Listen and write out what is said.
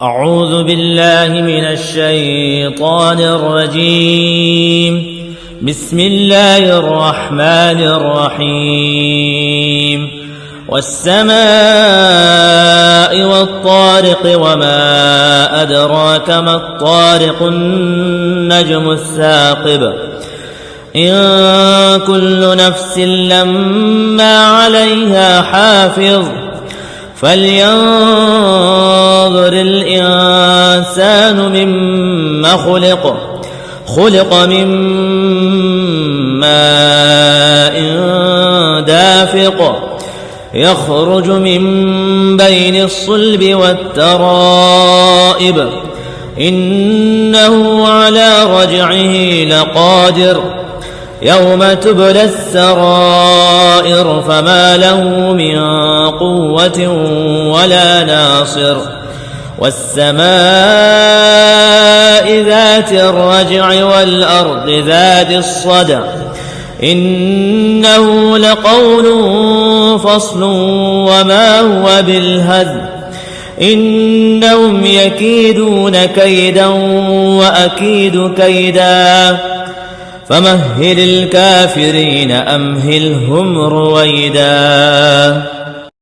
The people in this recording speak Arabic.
أعوذ بالله من الشيطان الرجيم. بسم الله الرحمن الرحيم. والسماء والطارق وما أدراك ما الطارق النجم الثاقب إن كل نفس لما عليها حافظ فلينظر الإنسان مما خلق من ماء دافق يخرج من بين الصلب والترائب إنه على رجعه لقادر يوم تبلى السرائر فما له من قوة ولا ناصر. والسماء ذات الرجع والأرض ذات الصدع إنه لقول فصل وما هو بالهزل إنهم يكيدون كيدا وأكيد كيدا فمهل الكافرين أمهلهم رويدا.